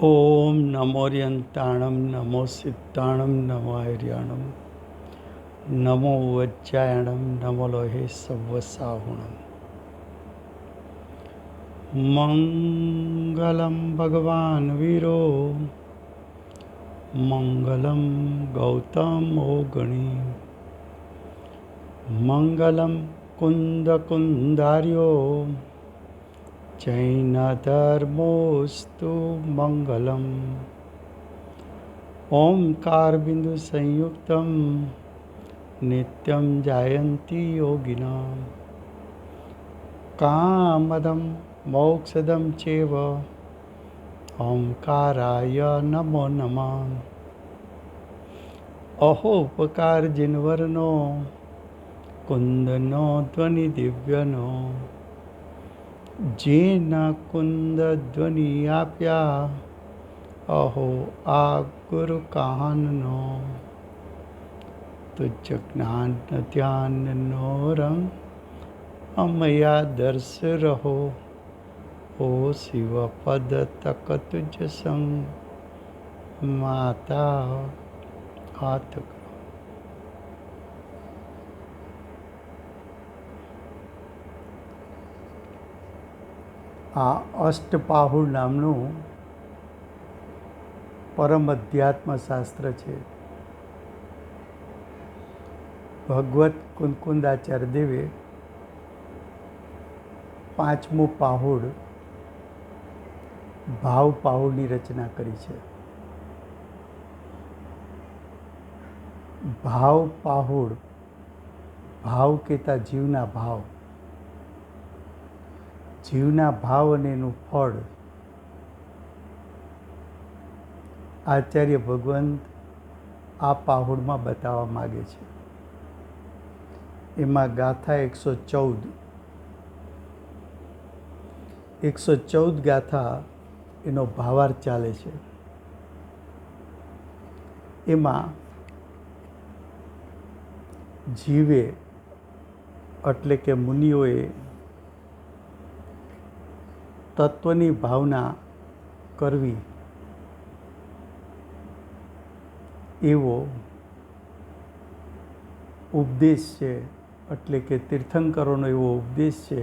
ओम नमोरियंताणम नमो सिद्धाणम नमो आर्याणम नमो वज्जायणम नमो लोहे सव्वसाहुणम। मंगलम भगवान वीरो मंगलम गौतम गणी मंगलम कुंद कुंदार्यो जैन धर्मोस्तु मंगलम। ओंकार बिंदु संयुक्तम नित्यं जायन्ति योगिनां कामदं मोक्षदं चैव ओंकाराय नमो नमः। अहोपकार जिनवरनो कुंदनो ध्वनि दिव्यनो जेन कुंद ध्वनि आप्या अहो आ गुरु कहाननो तुझ ज्ञान ध्यान नो रंग अमया दर्श रहो ओ शिव पद तक तुझ संग माता हाथ करो। આ અષ્ટપાહુર નામનું પરમ અધ્યાત્મ શાસ્ત્ર છે. ભગવત કુંકુંદાચાર્ય દેવે પાંચમું પાહુડ ભાવ પાહુડની રચના કરી છે. ભાવ પાહુડ ભાવ કહેતા જીવના ભાવ, જીવના ભાવ અને એનું ફળ આચાર્ય ભગવંત આ પાહુડમાં બતાવવા માગે છે. એમાં ગાથા 114 ગાથા એનો ભાવાર્થ ચાલે છે. એમાં જીવે એટલે કે મુનિઓએ તત્વની ભાવના કરવી એવો ઉપદેશ છે, એટલે કે તીર્થંકરોનો એવો ઉપદેશ છે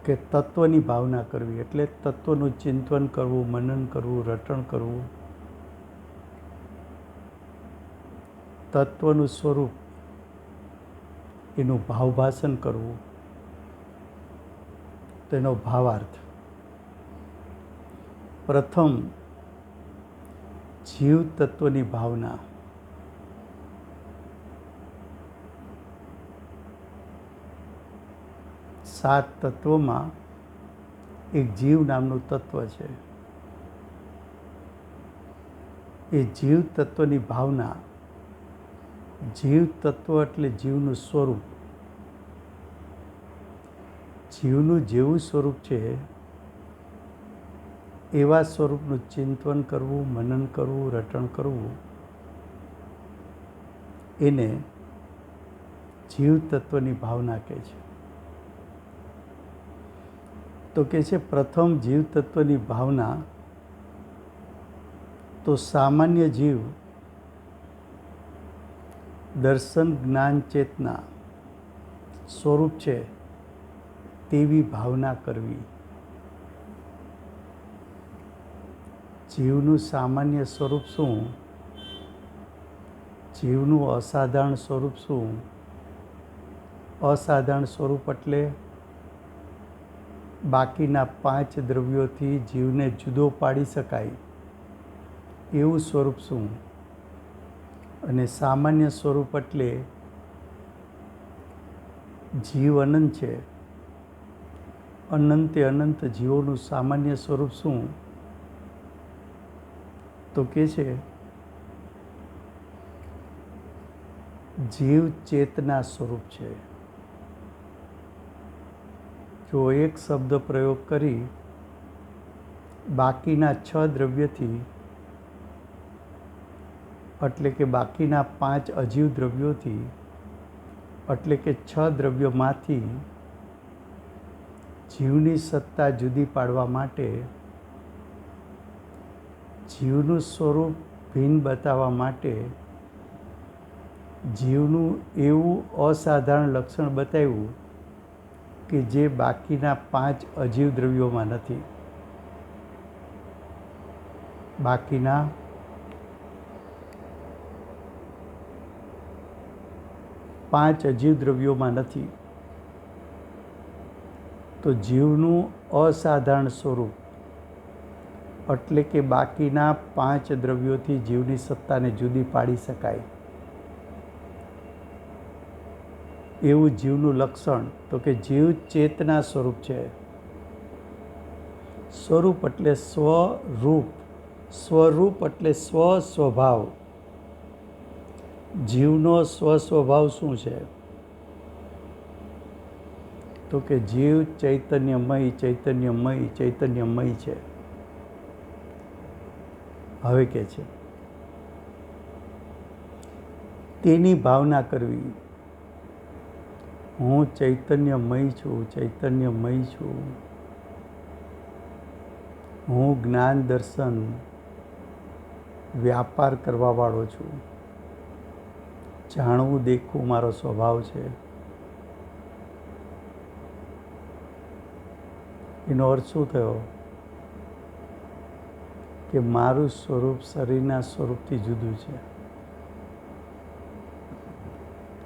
કે તત્વની ભાવના કરવી એટલે તત્વનું ચિંતન કરવું, મનન કરવું, રટણ કરવું, તત્વનું સ્વરૂપ એનું ભાવભાષણ કરવું, તેનો ભાવાર્થ. પ્રથમ જીવ તત્વની ભાવના. સાત તત્વોમાં એક જીવ નામનું તત્વ છે. એ જીવ તત્વની ભાવના, જીવ તત્વ એટલે જીવનું સ્વરૂપ, જીવનું જેવું સ્વરૂપ છે એવા સ્વરૂપનું ચિંતન કરવું, મનન કરવું, રટણ કરવું, એને જીવ તત્વની ભાવના કહે છે. તો કહે છે પ્રથમ જીવ તત્વની ભાવના તો સામાન્ય જીવ દર્શન જ્ઞાન ચેતના સ્વરૂપ છે તેવી ભાવના કરવી. જીવનું સામાન્ય સ્વરૂપ શું, જીવનું અસાધારણ સ્વરૂપ શું? અસાધારણ સ્વરૂપ એટલે બાકીના 5 દ્રવ્યોથી જીવને જુદો પાડી શકાય એવું સ્વરૂપ શું? અને સામાન્ય સ્વરૂપ એટલે જીવ અનંત છે, અનંતે અનંત જીવોનું સામાન્ય સ્વરૂપ શું? તો કે છે જીવ ચેતના સ્વરૂપ છે. જો એક શબ્દ પ્રયોગ કરી બાકીના 6 દ્રવ્યથી એટલે કે બાકીના 5 અજીવ દ્રવ્યોથી એટલે કે 6 દ્રવ્યોમાંથી જીવની સત્તા જુદી પાડવા માટે, જીવનું સ્વરૂપ ભિન્ન બતાવવા માટે જીવનું એવું અસાધારણ લક્ષણ બતાવ્યું કે જે બાકીના 5 અજીવ દ્રવ્યોમાં નથી. બાકીના 5 અજીવ દ્રવ્યોમાં નથી. તો જીવનું અસાધારણ સ્વરૂપ એટલે કે બાકીના 5 દ્રવ્યોથી જીવની સત્તાને જુદી પાડી શકાય એવું જીવનું લક્ષણ, તો કે જીવ ચેતના સ્વરૂપ છે. સ્વરૂપ એટલે સ્વરૂપ, સ્વરૂપ એટલે સ્વસ્વભાવ. જીવનો સ્વસ્વભાવ શું છે? તો કે જીવ ચૈતન્યમય ચૈતન્યમય ચૈતન્યમય છે. હવે કે છે તેની ભાવના કરવી. હું ચૈતન્યમય છું, ચૈતન્યમય છું. હું જ્ઞાન દર્શન વ્યાપાર કરવાવાળો છું. જાણવું દેખવું મારો સ્વભાવ છે. એનો અર્થ શું થયો? કે મારું સ્વરૂપ શરીરના સ્વરૂપથી જુદું છે.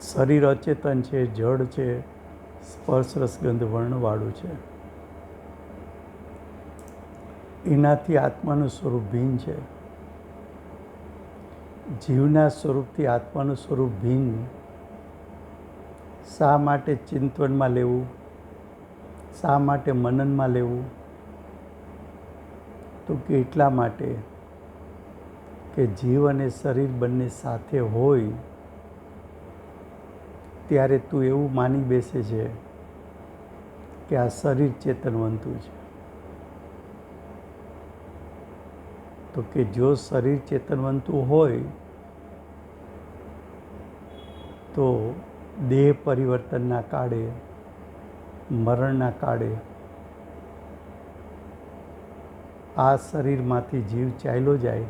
શરીર અચેતન છે, જડ છે, સ્પર્શ રસગંધ વર્ણવાળું છે. એનાથી આત્માનું સ્વરૂપ ભિન્ન છે. જીવના સ્વરૂપથી આત્માનું સ્વરૂપ ભિન્ન. શા માટે ચિંતવનમાં લેવું? શા માટે મનનમાં લેવું? તો કે એટલા માટે કે જીવ અને શરીર બંને સાથે હોય ત્યારે તું એવું માની બેસે છે કે આ શરીર ચેતનવંતું છે. તો કે જો શરીર ચેતનવંતું હોય તો દેહ પરિવર્તનના કાળે, મરણના કાળે આ શરીરમાંથી જીવ ચાલ્યો જાય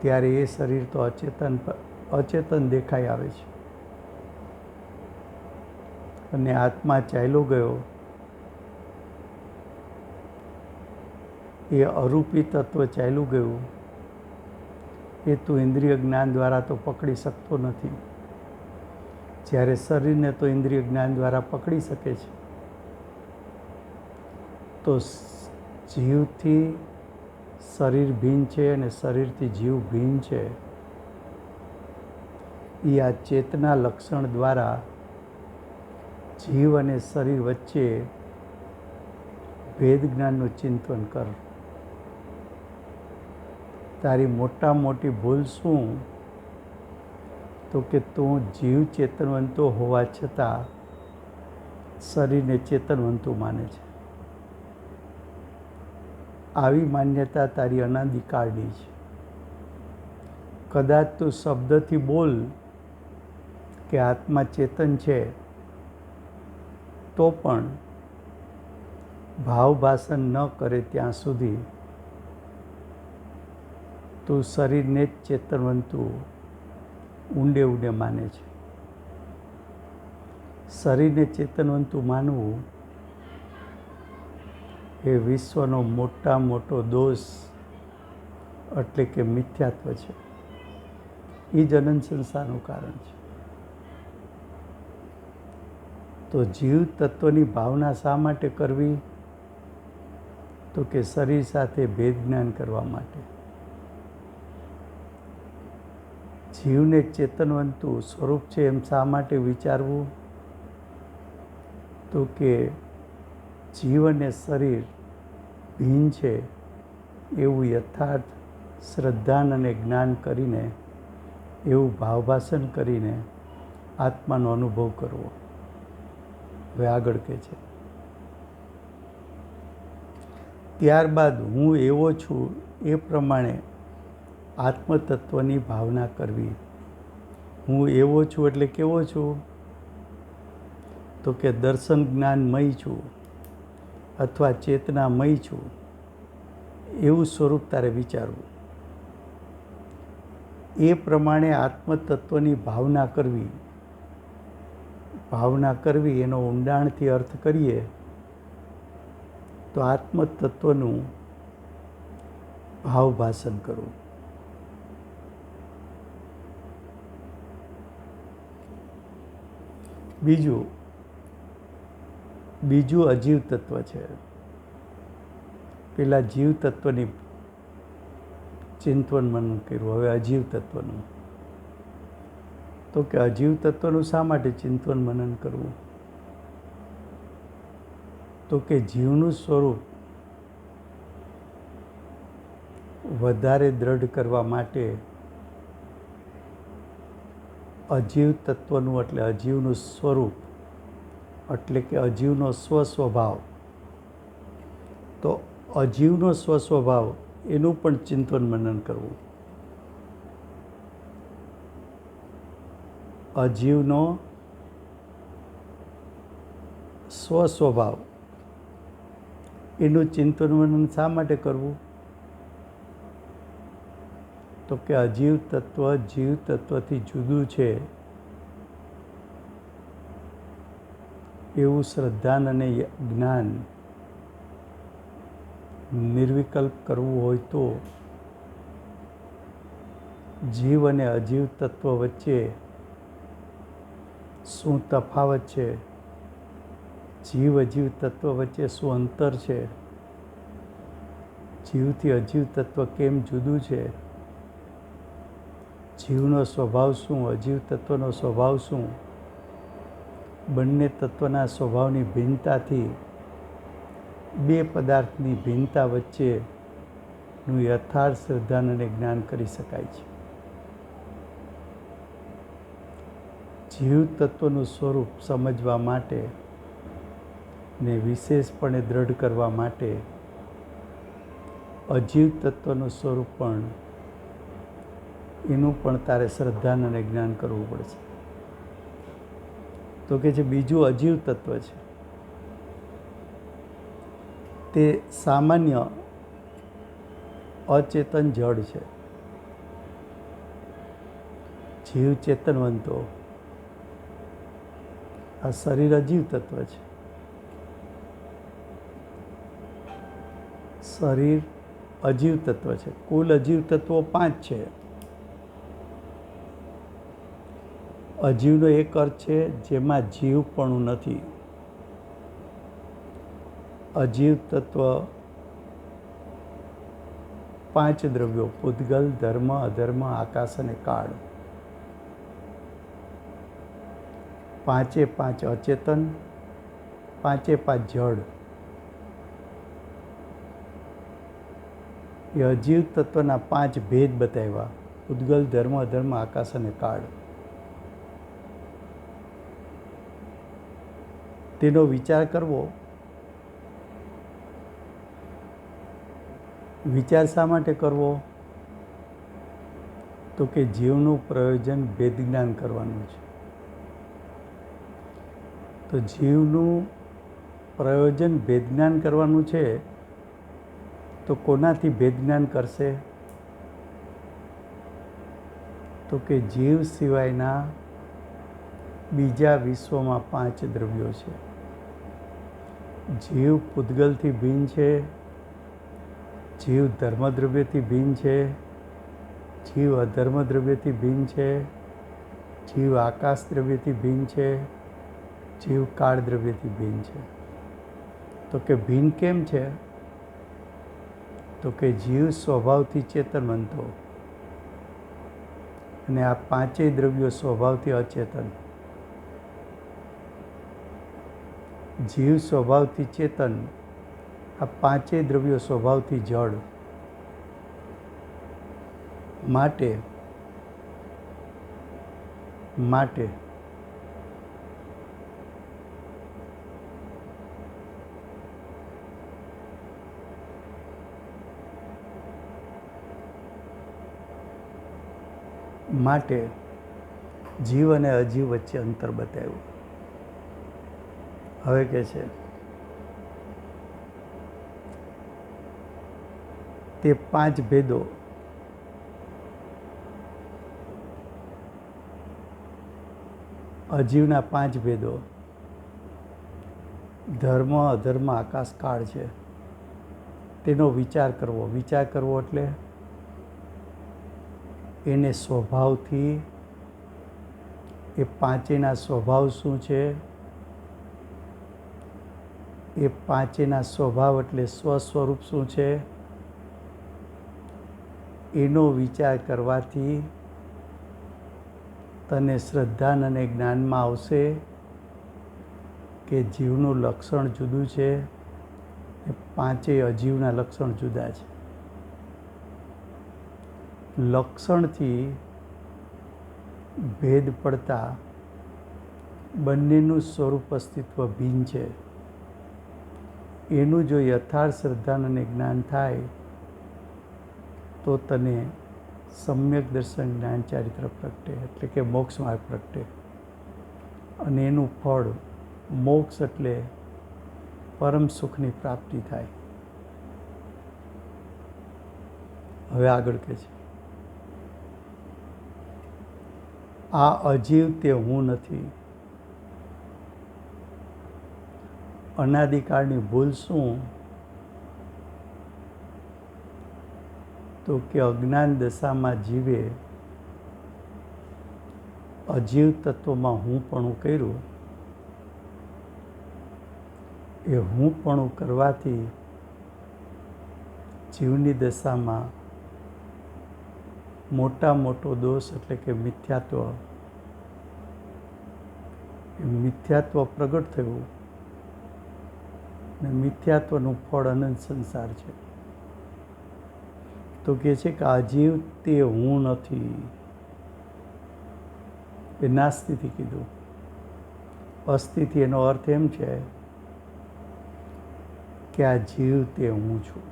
ત્યારે એ શરીર તો અચેતન દેખાઈ આવે છે. અને આત્મા ચાલ્યો ગયો એ અરૂપી તત્વ ચાલ્યું ગયું એ તું ઇન્દ્રિય જ્ઞાન દ્વારા તો પકડી શકતો નથી. જ્યારે શરીરને તો ઇન્દ્રિય જ્ઞાન દ્વારા પકડી શકે છે. તો જીવથી શરીર ભિન્ન છે અને શરીરથી જીવ ભિન્ન છે. એ આ ચેતના લક્ષણ દ્વારા જીવ અને શરીર વચ્ચે ભેદ જ્ઞાનનું ચિંતન કર. તારી મોટામાં મોટી ભૂલ શું? તો કે તું જીવ ચેતનવંતો હોવા છતાં શરીરને ચેતનવંતું માને છે. આવી માન્યતા તારી અનાદિકાળની છે. કદાચ તું શબ્દથી બોલ કે આત્મા ચેતન છે તો પણ ભાવભાષણ ન કરે ત્યાં સુધી તું શરીરને જ ચેતનવંતું ઊંડે ઊંડે માને છે. શરીરને ચેતનવંતું માનવું એ વિશ્વનો મોટો દોષ એટલે કે મિથ્યાત્વ છે. એ જ અનંત સંસારનું કારણ છે. તો જીવ તત્વની ભાવના શા માટે કરવી? તો કે શરીર સાથે ભેદ જ્ઞાન કરવા માટે. જીવને ચેતનવંતું સ્વરૂપ છે એમ શા માટે વિચારવું? તો કે જીવ અને શરીર ભિન્ન છે એવું યથાર્થ શ્રદ્ધાન અને જ્ઞાન કરીને, એવું ભાવભાષણ કરીને આત્માનો અનુભવ કરવો. હવે આગળ કહે છે, ત્યારબાદ હું એવો છું એ પ્રમાણે આત્મતત્વની ભાવના કરવી. હું એવો છું એટલે કેવો છું? તો કે દર્શન જ્ઞાનમય છું અથવા ચેતનામય છું એવું સ્વરૂપ તારે વિચારવું. એ પ્રમાણે આત્મતત્વની ભાવના કરવી એનો ઊંડાણથી અર્થ કરીએ તો આત્મતત્વનું ભાવભાષણ કરવું. બીજું અજીવ તત્વ છે. પેલા જીવ તત્વની ચિંતન મનન કર્યું, હવે અજીવ તત્વનું. તો કે અજીવ તત્વનું શા માટે ચિંતન મનન કરવું? તો કે જીવનું સ્વરૂપ વધારે દ્રઢ કરવા માટે અજીવ તત્વનું એટલે અજીવનું સ્વરૂપ એટલે કે અજીવનો સ્વસ્વભાવ. તો અજીવનો સ્વસ્વભાવ એનું પણ ચિંતન મનન કરવું. અજીવનો સ્વસ્વભાવ એનું ચિંતન મનન શા માટે કરવું? તો કે અજીવ તત્વ જીવ તત્વથી જુદું છે એવું શ્રદ્ધાન અને જ્ઞાન નિર્વિકલ્પ કરવું હોય તો જીવ અને અજીવ તત્વ વચ્ચે શું તફાવત છે? જીવ અજીવ તત્વ વચ્ચે શું અંતર છે? જીવથી અજીવ તત્વ કેમ જુદું છે? જીવનો સ્વભાવ શું? અજીવ તત્વનો સ્વભાવ શું? બંને તત્વના સ્વભાવની ભિન્નતાથી બે પદાર્થની ભિન્નતા વચ્ચેનું યથાર્થ શ્રદ્ધાન અને જ્ઞાન કરી શકાય છે. જીવ તત્વનું સ્વરૂપ સમજવા માટે ને વિશેષપણે દ્રઢ કરવા માટે અજીવ તત્વનું સ્વરૂપ પણ એનું પણ તારે શ્રદ્ધાન અને જ્ઞાન કરવું પડશે. તો કે જે બીજું અજીવ તત્વ છે તે સામાન્ય અચેતન જડ છે. જીવ ચેતનવંતો, આ શરીર અજીવ તત્વ છે. શરીર અજીવ તત્વ છે. કુલ અજીવ તત્વો 5 છે. અજીવનો એક અર્થ છે જેમાં જીવપણું નથી. અજીવ તત્વ 5 દ્રવ્યો: પૂતગલ, ધર્મ, અધર્મ, આકાશ અને કાળ. 5 અચેતન, 5 જડ. એ અજીવ તત્વના 5 ભેદ બતાવ્યા: પૂતગલ, ધર્મ, અધર્મ, આકાશ અને કાળ. તેનો વિચાર કરવો. વિચાર શા માટે કરવો? તો કે જીવનું પ્રયોજન ભેદ જ્ઞાન કરવાનું છે. તો જીવનું પ્રયોજન ભેદ જ્ઞાન કરવાનું છે તો કોનાથી ભેદ જ્ઞાન કરશે? તો કે જીવ સિવાયના બીજા વિશ્વમાં 5 દ્રવ્યો છે. જીવ પૂતગલથી ભિન્ન છે, જીવ ધર્મદ્રવ્યથી ભિન્ન છે, જીવ અધર્મ દ્રવ્યથી ભિન્ન છે, જીવ આકાશ દ્રવ્યથી ભિન્ન છે, જીવ કાળ દ્રવ્યથી ભિન્ન છે. તો કે ભિન્ન કેમ છે? તો કે જીવ સ્વભાવથી ચેતનવંતો અને આ 5 દ્રવ્યો સ્વભાવથી અચેતન. જીવ સ્વભાવથી ચેતન, આ 5 દ્રવ્યો સ્વભાવથી જડ. માટે જીવ અને અજીવ વચ્ચે અંતર બતાવ્યું. હવે કે છે તે 5 ભેદો અજીવના 5 ભેદો ધર્મ અધર્મ આકાશ કાળ છે તેનો વિચાર કરવો એટલે એને સ્વભાવથી એ પાંચેયના સ્વભાવ શું છે, એ પાંચેયના સ્વભાવ એટલે સ્વસ્વરૂપ શું છે, એનો વિચાર કરવાથી તને શ્રદ્ધા અને જ્ઞાનમાં આવશે કે જીવનું લક્ષણ જુદું છે, એ પાંચેય અજીવના લક્ષણ જુદા છે. લક્ષણથી ભેદ પડતા બંનેનું સ્વરૂપ અસ્તિત્વ ભિન્ન છે. એનું જો યથાર્થ શ્રદ્ધા અને જ્ઞાન થાય તો તને સમ્યક દર્શન જ્ઞાન ચારિત્ર પ્રગટે એટલે કે મોક્ષ માર્ગ પ્રગટે અને એનું ફળ મોક્ષ એટલે પરમ સુખની પ્રાપ્તિ થાય. હવે આગળ કહે છે આ અજીવ તે હું નથી. અનાદિકાળની ભૂલ શું? તો કે અજ્ઞાન દશામાં જીવે અજીવ તત્વમાં હુંપણું કર્યું. એ હુંપણું કરવાથી જીવની દશામાં મોટો દોષ એટલે કે મિથ્યાત્વ પ્રગટ થયું ને મિથ્યાત્વનું ફળ અનંત સંસાર છે. તો કહે છે કે અજીવ તે હું નથી. એ નાસ્તિથી કીધું. અસ્થિથી એનો અર્થ એમ છે કે આ જીવ તે હું છું.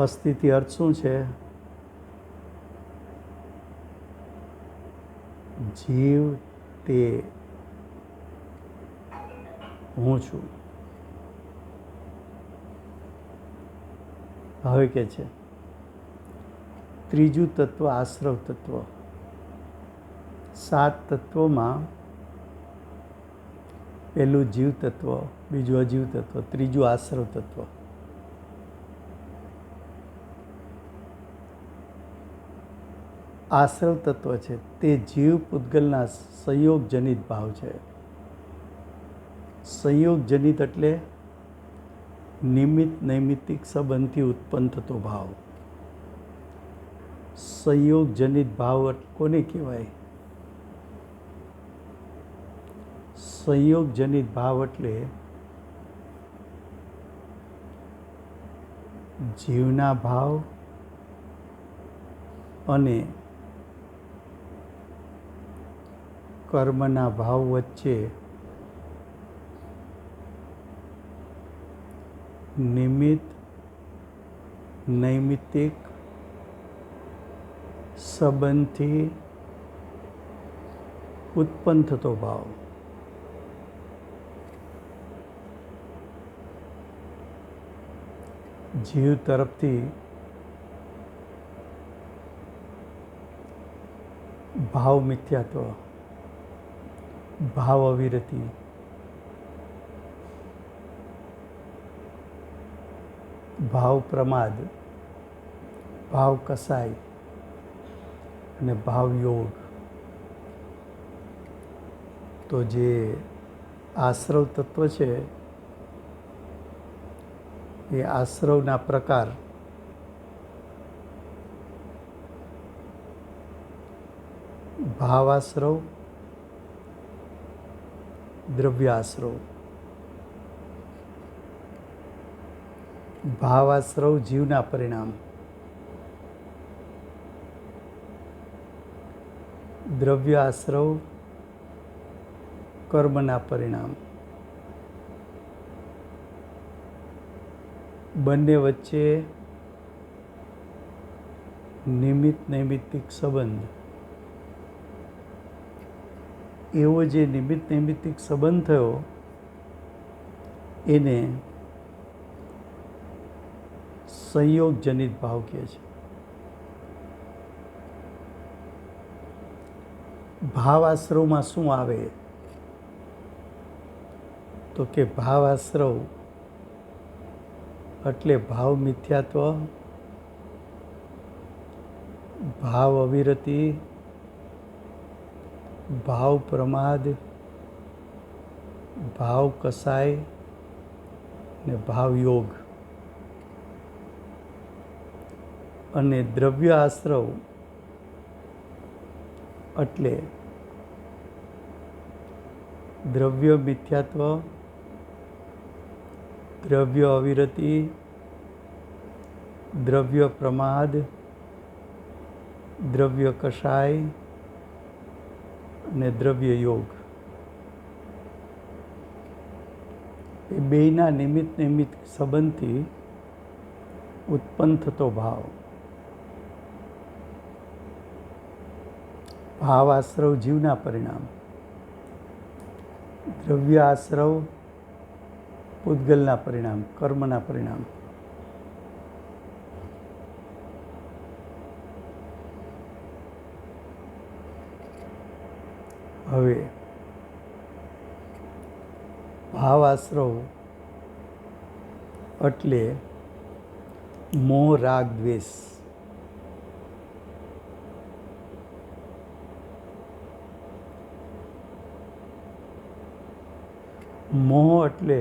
અસ્થિથી અર્થ શું છે? જીવ તે હું છું. હવે કે છે ત્રીજું તત્વ આશ્રવ તત્વ. 7 તત્વોમાં પહેલું જીવ તત્વ, બીજું અજીવ તત્વ, ત્રીજું આશ્રવ તત્વ. આશ્રવ તત્વ છે તે જીવ પૂતગલના સંયોગજનિત ભાવ છે. સંયોગજનિત એટલે નિમિત્ત નૈમિત્તિક સંબંધથી ઉત્પન્ન થતો ભાવ. સંયોગજનિત ભાવ કોને કહેવાય? સંયોગજનિત ભાવ એટલે જીવના ભાવ અને કર્મના ભાવ વચ્ચે નિમિત્ત નૈમિત્તિક સંબંધથી ઉત્પન્ન થતો ભાવ. જીવ તરફથી ભાવ મિથ્યાત્વ, ભાવ અવિરતિ, ભાવ પ્રમાદ, ભાવ કસાય અને ભાવ યોગ. તો જે આશ્રવ તત્વ છે એ આશ્રવના પ્રકાર ભાવાશ્રવ, દ્રવ્યાશ્રવ. ભાવાશ્રવ જીવના પરિણામ, દ્રવ્યાશ્રવ કર્મના પરિણામ. બંને વચ્ચે નિમિત્ત નૈમિત્તિક સંબંધ એવો જે નિમિત્ત નૈમિત્તિક સંબંધ થયો એને સંયોગજનિત ભાવ કહે છે. ભાવાશ્રવમાં શું આવે તો કે ભાવાશ્રવ એટલે ભાવ મિથ્યાત્વ, ભાવ અવિરતિ, ભાવ પ્રમાદ, ભાવ કસાય ને ભાવ યોગ. અને દ્રવ્ય આશ્રવ એટલે દ્રવ્ય મિથ્યાત્વ, દ્રવ્ય અવિરતિ, દ્રવ્ય પ્રમાદ, દ્રવ્ય કષાય અને દ્રવ્ય યોગ. એ બેયના નિમિત્ત નિમિત્ત સંબંધથી ઉત્પન્ન થતો ભાવ. ભાવ આશ્રવ જીવના પરિણામ, દ્રવ્ય આશ્રવ પૂતગલના પરિણામ, કર્મના પરિણામ. હવે ભાવ આશ્રવ એટલે મોહ રાગ દ્વેષ. મોહ એટલે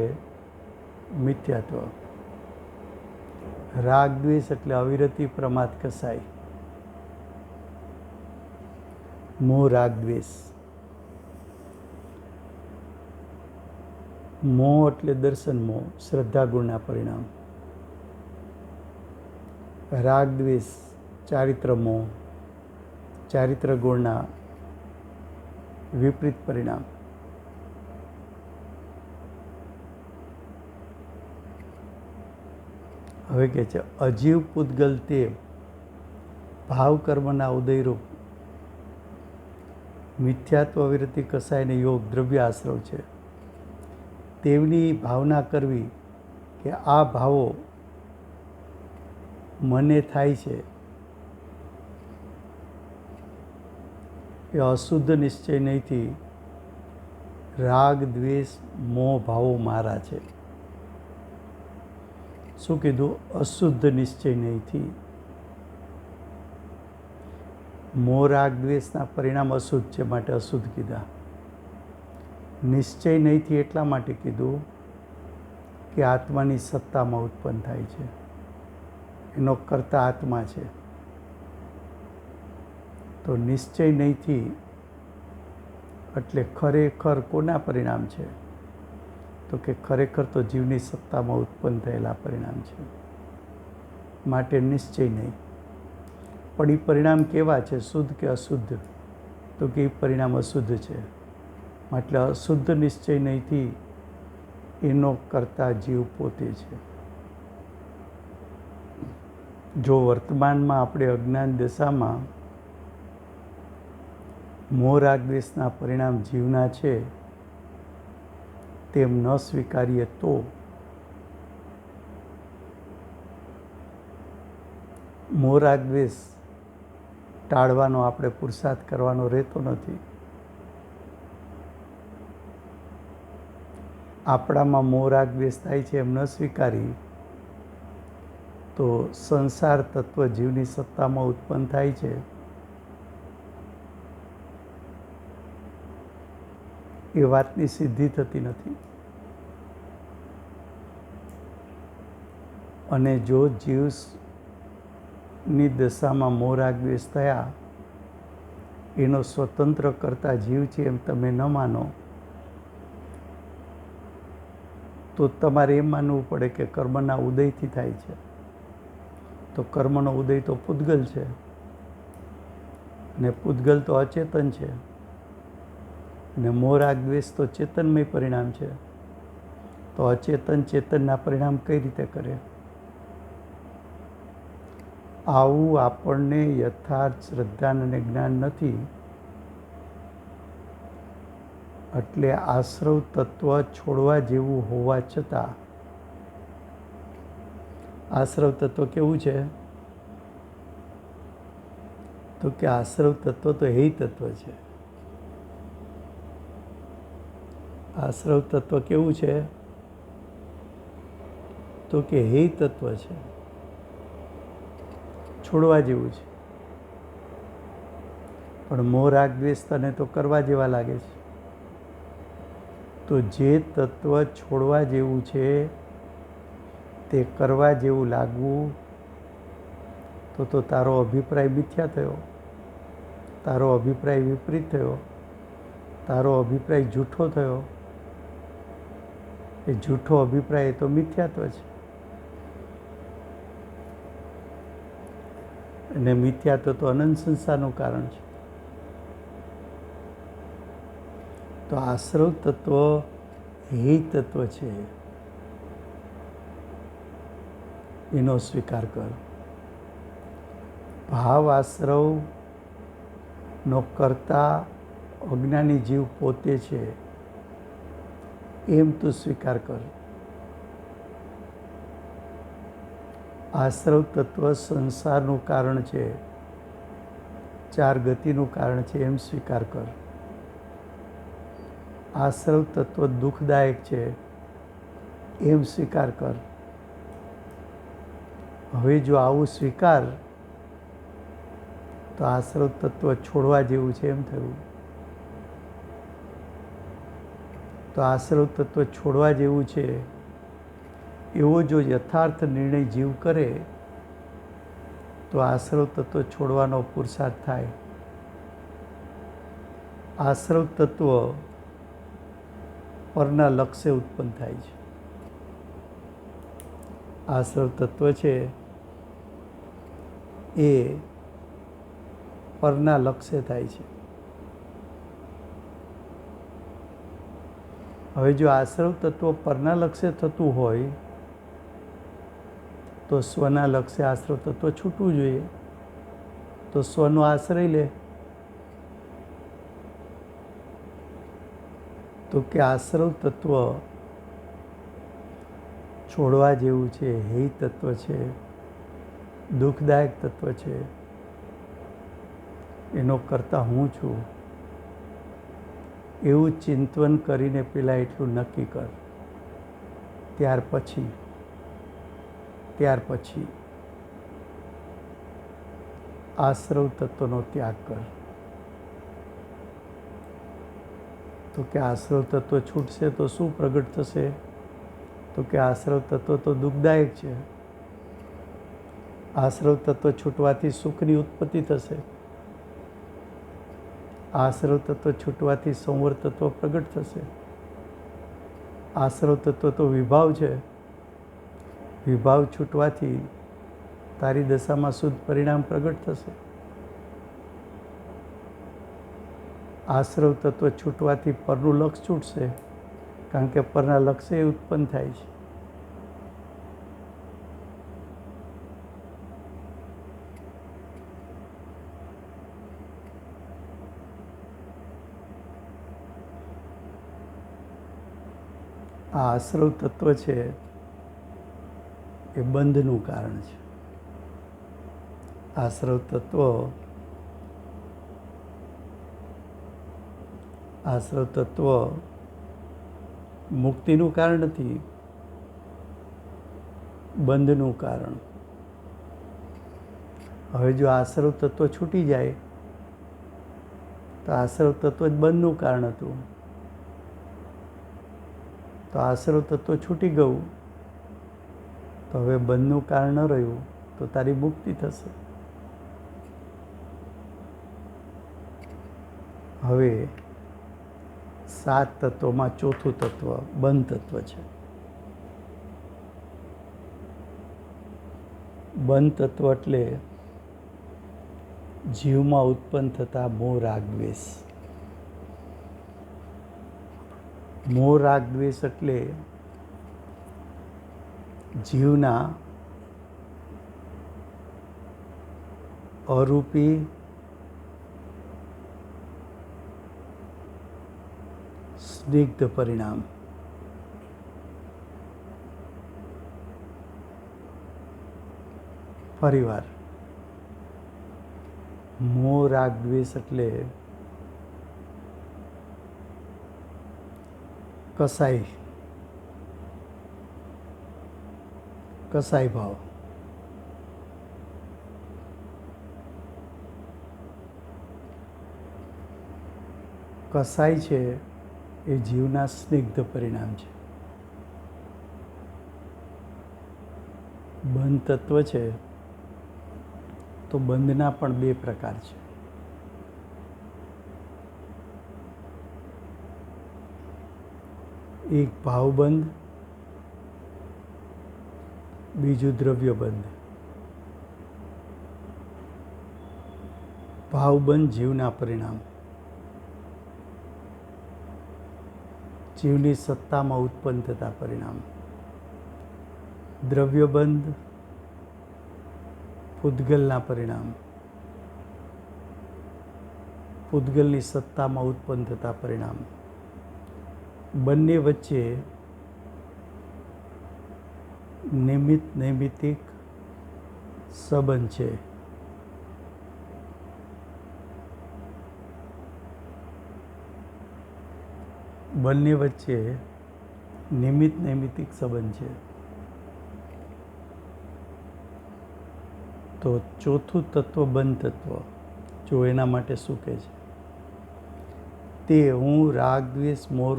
મિથ્યાત્વ, રાગ દ્વેષ એટલે અવિરતિ, પ્રમાદ, કસાય. મોહ રાગ દ્વેષ. મોહ એટલે દર્શન મોહ, શ્રદ્ધા ગુણના પરિણામ. રાગ દ્વેષ ચારિત્ર મોહ, ચારિત્ર ગુણના વિપરીત પરિણામ. હવે કહે છે અજીવ પૂતગલ તે ભાવ કર્મના ઉદયરૂપ મિથ્યાત્વ, વિરતિ, કસાય ને યોગ દ્રવ્ય આશ્રવ છે. તેવની ભાવના કરવી કે આ ભાવો મને થાય છે એ અશુદ્ધ નિશ્ચય નહીંથી રાગ દ્વેષ મોહ ભાવો મારા છે. શું કીધું? અશુદ્ધ નિશ્ચય નહીંથી. મોહ રાગ દ્વેષના પરિણામ અશુદ્ધ છે માટે અશુદ્ધ કીધા. નિશ્ચય નહીંથી એટલા માટે કીધું કે આત્માની સત્તામાં ઉત્પન્ન થાય છે, એનો કર્તા આત્મા છે. તો નિશ્ચય નહીંથી એટલે ખરેખર કોના પરિણામ છે? તો કે ખરેખર તો જીવની સત્તામાં ઉત્પન્ન થયેલા પરિણામ છે. માટે નિશ્ચય નહીં. પણ એ પરિણામ કેવા છે? શુદ્ધ કે અશુદ્ધ? તો કે એ પરિણામ અશુદ્ધ છે. એટલે અશુદ્ધ નિશ્ચય નહીંથી એનો કરતા જીવ પોતે છે. જો વર્તમાનમાં આપણે અજ્ઞાન દશામાં મોહ રાગ દ્વેષના પરિણામ જીવના છે તેમ ન સ્વીકારીએ તો મોહ રાગ દ્વેષ ટાળવાનો આપણે પુરુષાર્થ કરવાનો રહેતો નથી. આપણામાં મોહ રાગ દ્વેષ થાય છે એમ ન સ્વીકારી તો સંસાર તત્વ જીવની સત્તામાં ઉત્પન્ન થાય છે. એ વાતની સિદ્ધિ થતી નથી. અને જો જીવની દશામાં મોહ રાગ દ્વેષ થયા એનો સ્વતંત્ર કરતા જીવ છે એમ તમે ન માનો તો તમારે એમ માનવું પડે કે કર્મના ઉદયથી થાય છે. તો કર્મનો ઉદય તો પૂતગલ છે ને પૂતગલ તો અચેતન છે ને મોહ રાગ દ્વેષ તો ચેતનમય પરિણામ છે. તો અચેતન ચેતનના પરિણામ કઈ રીતે કરે? આવું આપણને યથાર્થ શ્રદ્ધા અને જ્ઞાન નથી એટલે આશ્રવ તત્વ છોડવા જેવું હોવા છતાં આશ્રવ તત્વ કેવું છે? તો કે આશ્રવ તત્વ તો હે તત્વ છે. આશ્રવ તત્વ કેવું છે? તો કે હે તત્વ છે, છોડવા જેવું છે. પણ મોહ રાગ દ્વેષ તને તો કરવા જેવા લાગે છે. તો જે તત્વ છોડવા જેવું છે તે કરવા જેવું લાગવું, તો તારો અભિપ્રાય મિથ્યા થયો, તારો અભિપ્રાય વિપરીત થયો, તારો અભિપ્રાય જૂઠો થયો. એ જૂઠો અભિપ્રાય એ તો મિથ્યાત્વ છે. અને મિથ્યાત્વ તો અનંત સંસારનું કારણ છે. તો આશ્રવ તત્વ હે તત્વ છે, એનો સ્વીકાર કર. ભાવ આશ્રવનો કરતા અજ્ઞાની જીવ પોતે છે એમ તું સ્વીકાર કર. આશ્રવ તત્વ સંસારનું કારણ છે, ચાર ગતિનું કારણ છે એમ સ્વીકાર કર. આશ્રવ તત્વ દુઃખદાયક છે એમ સ્વીકાર કર. હવે જો આવું સ્વીકાર, તો આશ્રવ તત્વ છોડવા જેવું છે એમ થયું. તો આશ્રવ તત્વ છોડવા જેવું છે એવો જો યથાર્થ નિર્ણય જીવ કરે, તો આશ્રવ તત્વ છોડવાનો પુરુષાર્થ થાય. આશ્રવ તત્વ પરના લક્ષ્ય ઉત્પન્ન થાય છે. આશ્રવ તત્વ છે એ પરના લક્ષ્ય થાય છે. હવે જો આશ્રવ તત્વ પરના લક્ષ્ય થતું હોય, તો સ્વના લક્ષ્ય આશ્રવ તત્વ છૂટવું જોઈએ. તો સ્વનો આશ્રય લે. તો કે આશ્રવ તત્વ છોડવા જેવું છે, હે તત્વ છે, દુઃખદાયક તત્વ છે, એનો કરતા હું છું એવું ચિંતન કરીને પેલા એટલું નક્કી કર. ત્યાર પછી આશ્રવ તત્વનો ત્યાગ કર. તો કે આશ્રવ તત્વ છૂટશે તો શું પ્રગટ થશે? તો કે આશ્રવ તત્વ તો દુઃખદાયક છે. આશ્રવ તત્વ છૂટવાથી સુખની ઉત્પત્તિ થશે. આશ્રવ તત્વ છૂટવાથી સંવર તત્વ પ્રગટ થશે. આશ્રવ તત્વ તો વિભાવ છે. વિભાવ છૂટવાથી તારી દશામાં શુદ્ધ પરિણામ પ્રગટ થશે. આશ્રવ તત્વ છૂટવાથી પરનું લક્ષ છૂટશે, કારણ કે પરના લક્ષ્ય ઉત્પન્ન થાય છે. આ આશ્રવ તત્વ છે એ બંધનું કારણ છે. આશ્રવ તત્વ મુક્તિનું કારણ નથી, બંધનું કારણ. હવે જો આશ્રવ તત્વ છૂટી જાય, તો આશ્રવ તત્વ જ બંધનું કારણ હતું. તો આશ્રવ તત્વ છૂટી ગયું, તો હવે બંધનું કારણ ન રહ્યું, તો તારી મુક્તિ થશે. હવે 7 તત્વોમાં ચોથું તત્વ બંધ તત્વ છે. બંધ તત્વ એટલે જીવમાં ઉત્પન્ન થતા મોહ રાગ દ્વેષ. મોહ રાગ દ્વેષ એટલે જીવના અરૂપી સ્નિગ્ધ પરિણામ. ફરીવાર, મોહ રાગ દ્વેષ એટલે કસાઈ ભાવ. કસાઈ છે એ જીવના સ્નિગ્ધ પરિણામ છે. બંધ તત્વ છે તો બંધના પણ બે પ્રકાર છે. એક ભાવબંધ, બીજું દ્રવ્યબંધ. ભાવબંધ જીવના પરિણામ, જીવની સત્તામાં ઉત્પન્ન થતા પરિણામ. દ્રવ્યબંધ પૂતગલના પરિણામ, પૂતગલની સત્તામાં ઉત્પન્ન થતા પરિણામ. બંને વચ્ચે નૈમિત્તિક સંબંધ છે. બંને વચ્ચે નૈમિત્તિક સંબંધ છે. તો ચોથું તત્વ બંધ તત્વ, જો એના માટે શું કહે છે? તે હું રાગ દ્વેષ મોહ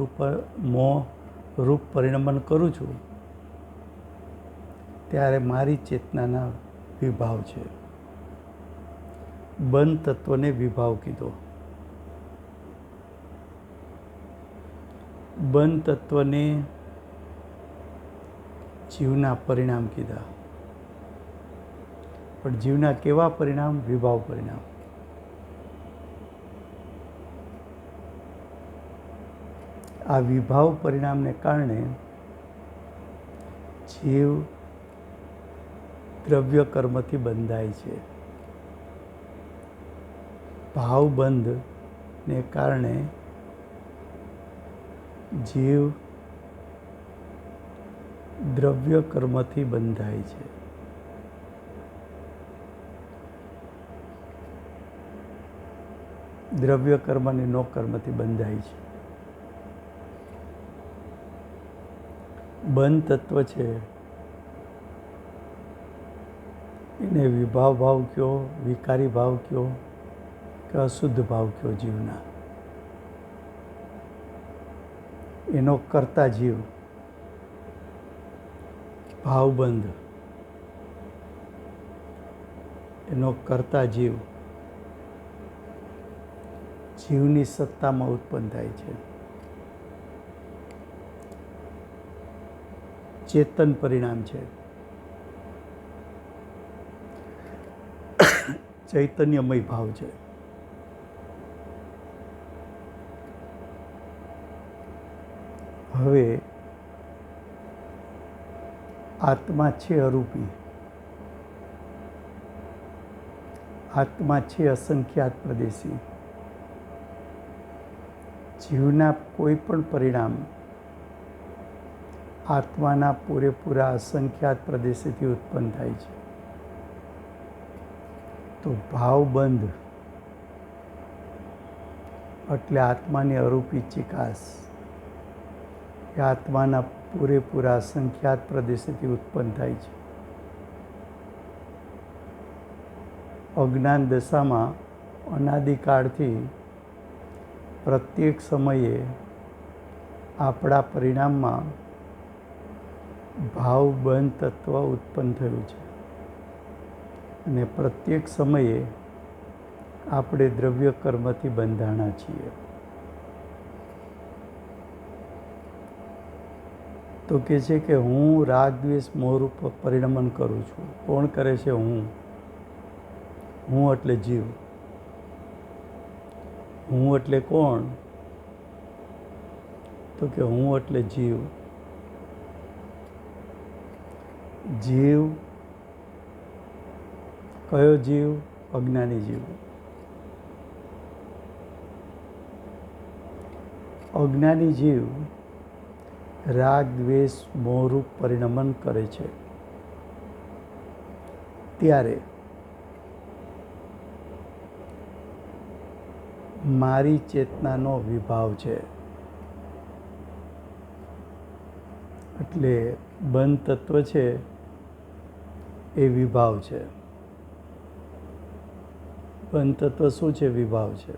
રૂપ પરિણમન કરું છું ત્યારે મારી ચેતનાના વિભાવ છે. બંધ તત્વને વિભાવ કીધો. બંધ તત્વને જીવના પરિણામ કીધા. પણ જીવના કેવા પરિણામ? વિભાવ પરિણામ. આ વિભાવ પરિણામને કારણે જીવ દ્રવ્ય કર્મથી બંધાય છે. ભાવબંધને કારણે જીવ દ્રવ્ય કર્મથી બંધાય છે. દ્રવ્ય કર્મ અને નો કર્મથી બંધાય છે. બંધ તત્વ છે એને વિભાવ ભાવ કયો, વિકારી ભાવ કયો કે અશુદ્ધ ભાવ કયો જીવના. એનો કરતા જીવ ભાવબંધ, એનો કરતા જીવ જીવની સત્તામાં ઉત્પન્ન થાય છે. ચેતન પરિણામ છે. ચૈતન્યમય ભાવ છે. હવે આત્મા છે અરૂપી, આત્મા છે અસંખ્યાત પ્રદેશી. જીવના કોઈ પણ પરિણામ આત્માના પૂરેપૂરા અસંખ્યાત પ્રદેશેથી ઉત્પન્ન થાય છે. તો ભાવબંધ એટલે આત્માની અરૂપી ચિકાસ એ આત્માના પૂરેપૂરા અસંખ્યાત પ્રદેશેથી ઉત્પન્ન થાય છે. અજ્ઞાન દશામાં અનાદિકાળથી પ્રત્યેક સમયે આપણા પરિણામમાં ભાવબંધ તત્વ ઉત્પન્ન થયું છે અને પ્રત્યેક સમયે આપણે દ્રવ્ય કર્મથી બંધાણા છીએ. તો કહે છે કે હું રાગ દ્વેષ મોહરૂપ પરિણમન કરું છું. કોણ કરે છે? હું એટલે જીવ. હું એટલે કોણ? તો કે હું એટલે જીવ. જીવ કયો જીવ? અજ્ઞાની જીવ. અજ્ઞાની જીવ રાગ દ્વેષ મોહરૂપ પરિણમન કરે છે ત્યારે મારી ચેતનાનો વિભાવ છે. એટલે બંધ તત્વ છે એ વિભાવ છે. બંધ તત્વ શું છે? વિભાવ છે.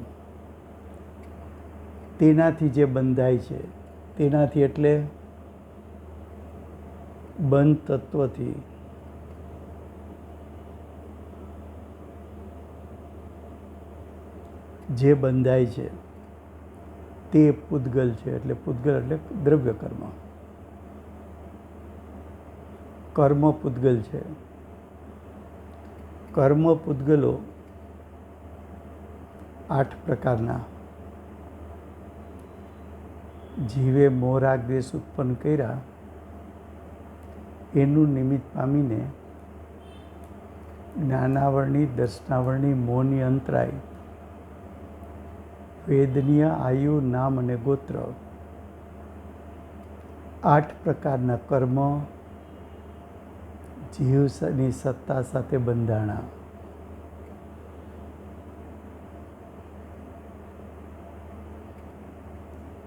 તેનાથી જે બંધાય છે, તેનાથી એટલે બંધ તત્વથી જે બંધાય છે તે પૂતગલ છે. એટલે પૂતગલ એટલે દ્રવ્ય કર્મ. કર્મ પૂતગલ છે. કર્મ પૂતગલો 8 પ્રકારના. જીવે મોહ રાગ દ્વેષ ઉત્પન્ન કર્યા એનું નિમિત્ત પામીને જ્ઞાનાવરણી દર્શનાવરણી મોહની અંતરાય વેદનીય આયુ નામ અને ગોત્ર 8 પ્રકારના કર્મ જીવની સત્તા સાથે બંધાણા.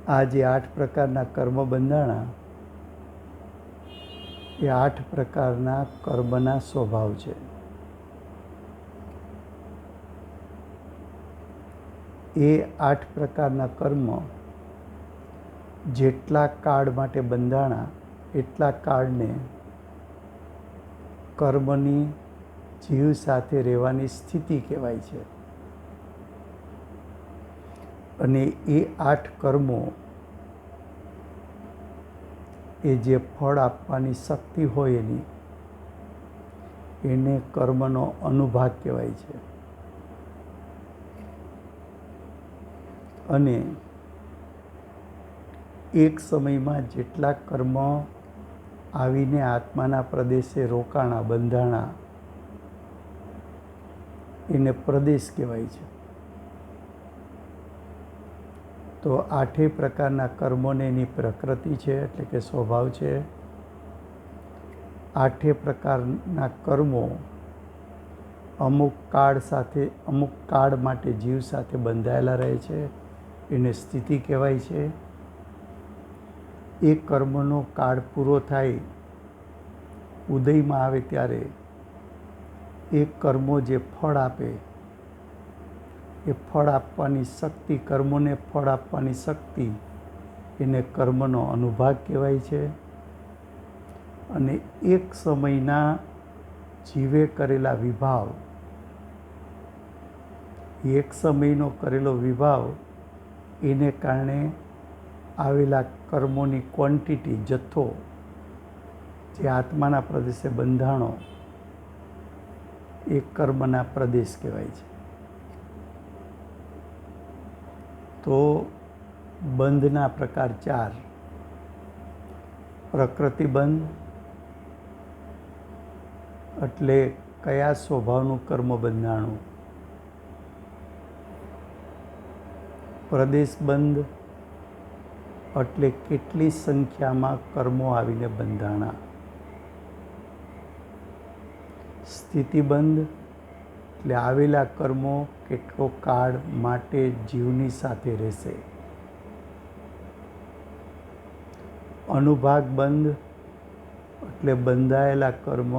આ જે 8 પ્રકારના કર્મ બંધાણા એ 8 પ્રકારના કર્મના સ્વભાવ છે. એ 8 પ્રકારના કર્મ જેટલા કાળ માટે બંધાણા એટલા કાળને કર્મની જીવ સાથે રહેવાની સ્થિતિ કહેવાય છે. અને એ 8 કર્મો એ જે ફળ આપવાની શક્તિ હોય એની એને કર્મનો અનુભાગ કહેવાય છે. અને એક સમયમાં જેટલા કર્મ આવીને આત્માના પ્રદેશે રોકાણા બંધાણા એને પ્રદેશ કહેવાય છે. તો 8 પ્રકારના કર્મોને એની પ્રકૃતિ છે એટલે કે સ્વભાવ છે. 8 પ્રકારના કર્મો અમુક કાળ સાથે અમુક કાળ માટે જીવ સાથે બંધાયેલા રહે છે એને સ્થિતિ કહેવાય છે. એ કર્મનો કાળ પૂરો થાય ઉદયમાં આવે ત્યારે એ કર્મો જે ફળ આપે એ ફળ આપવાની શક્તિ કર્મોને ફળ આપવાની શક્તિ એને કર્મનો અનુભાગ કહેવાય છે. અને એક સમયના જીવે કરેલા વિભાવ એક સમયનો કરેલો વિભાવ એને કારણે આવેલા કર્મોની ક્વોન્ટિટી જથ્થો જે આત્માના પ્રદેશે બંધાણો એ કર્મના પ્રદેશ કહેવાય છે. તો બંધના પ્રકાર 4. પ્રકૃતિ બંધ એટલે કયા સ્વભાવનું કર્મ બંધાણું. પ્રદેશ બંધ એટલે કેટલી સંખ્યામાં કર્મો આવીને બંધાણા. સ્થિતિબંધ એટલે આવેલા કર્મો કેટલો કાળ માટે જીવની સાથે રહેશે. અનુભાગ બંધ એટલે બંધાયેલા કર્મ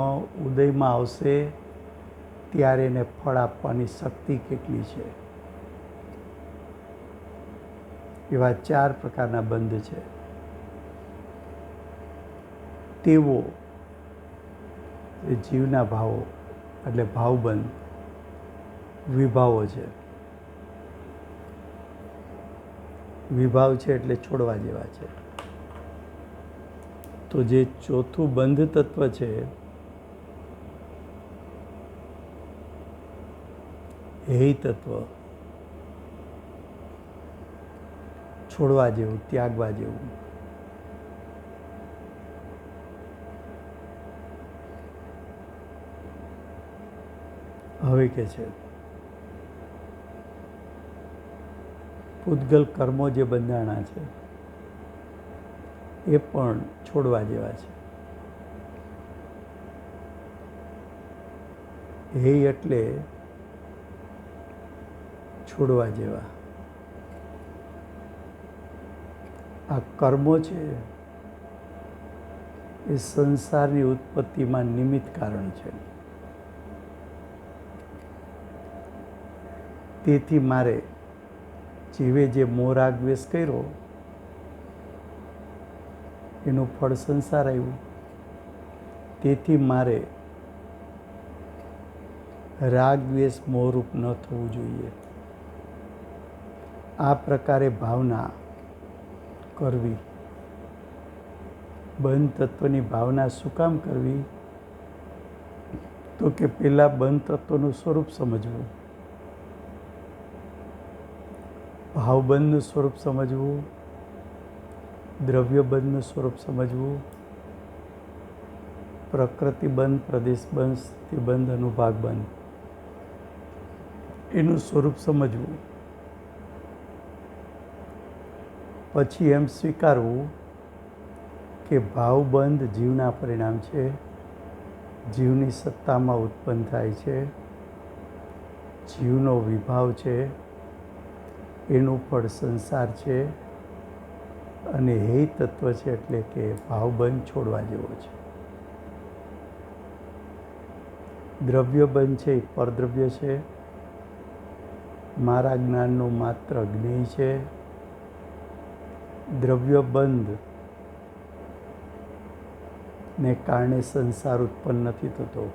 ઉદયમાં આવશે ત્યારે એને ફળ આપવાની શક્તિ કેટલી છે. એવા 4 પ્રકારના બંધ છે. તેવો એ જીવના ભાવો એટલે ભાવબંધ વિભાવો છે. વિભાવ છે એટલે છોડવા જેવા છે. તો જે ચોથું બંધ તત્વ છે એ તત્વ છોડવા જેવું ત્યાગવા જેવું. હવે કે છે પૂતગલ કર્મો જે બંધાણા છે એ પણ છોડવા જેવા છે. હે એટલે છોડવા જેવા. આ કર્મો છે એ સંસારની ઉત્પત્તિમાં નિમિત્ત કારણ છે. તેથી મારે જીવે જે મોહ રાગ દ્વેષ કર્યો એનું ફળ સંસાર આવ્યું. તેથી મારે રાગ દ્વેષ મોહરૂપ ન થવું જોઈએ. આ પ્રકારે ભાવના કરવી. બંધ તત્વની ભાવના શું કામ કરવી? તો કે પેલા બંધ તત્વનું સ્વરૂપ સમજવું, ભાવબંધનું સ્વરૂપ સમજવું, દ્રવ્યબંધનું સ્વરૂપ સમજવું, પ્રકૃતિબંધ, પ્રદેશબંધ, સ્થિતિબંધ, અનુભાગબંધ એનું સ્વરૂપ સમજવું. પછી એમ સ્વીકારવું કે ભાવબંધ જીવના પરિણામ છે, જીવની સત્તામાં ઉત્પન્ન થાય છે, જીવનો વિભાવ છે, એનું ફળ સંસાર છે અને હે તત્વ છે એટલે કે ભાવબંધ છોડવા જેવો છે. દ્રવ્યબંધ છે એ પરદ્રવ્ય છે, મારા જ્ઞાનનું માત્ર જ્ઞેય છે. દ્રવ્યબંધ ને કારણે સંસાર ઉત્પન્ન નથી થતો.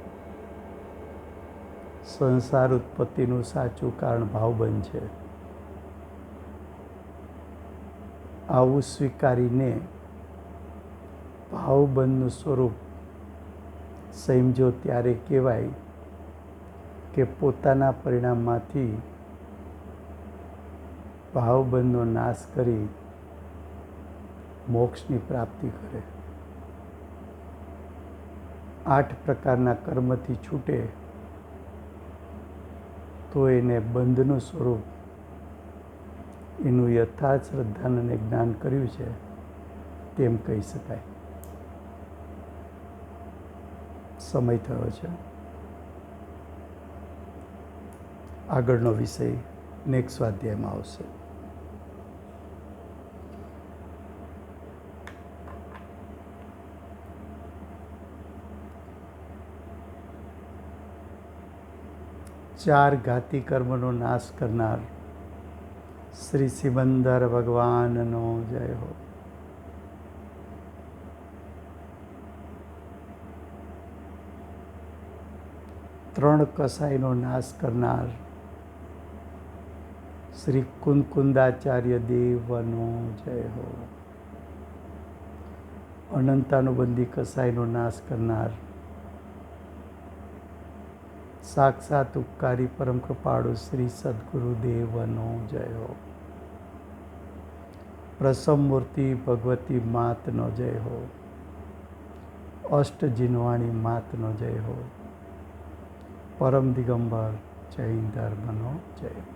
સંસાર ઉત્પત્તિનું સાચું કારણ ભાવબંધ છે. આવું સ્વીકારીને ભાવબંધનું સ્વરૂપ સમજો ત્યારે કહેવાય કે પોતાના પરિણામમાંથી ભાવબંધનો નાશ કરી મોક્ષની પ્રાપ્તિ કરે. 8 પ્રકારના કર્મથી છૂટે તો એને બંધનું સ્વરૂપ, એનું યથાર્થ શ્રદ્ધાને જ્ઞાન કર્યું છે તેમ કહી શકાય. સમય થયો છે. આગળનો વિષય નેક્સ્ટ સ્વાધ્યાયમાં આવશે. ચાર ઘાતી કર્મનો નાશ કરનાર શ્રી સિમંદર ભગવાનનો જય હો. ત્રણ કસાઈનો નાશ કરનાર શ્રી કુંદકુંદાચાર્ય દેવનો જય હો. અનંતાનુબંધી કસાઈનો નાશ કરનાર સાક્ષાત ઉપકારી પરમ કૃપાળુ શ્રી સદગુરુદેવનો જય હો. પ્રસમ મૂર્તિ ભગવતી માતનો જય હો. અષ્ટ જીનવાણી માતનો જય હો. પરમ દિગંબર જૈન ધર્મનો જય હો.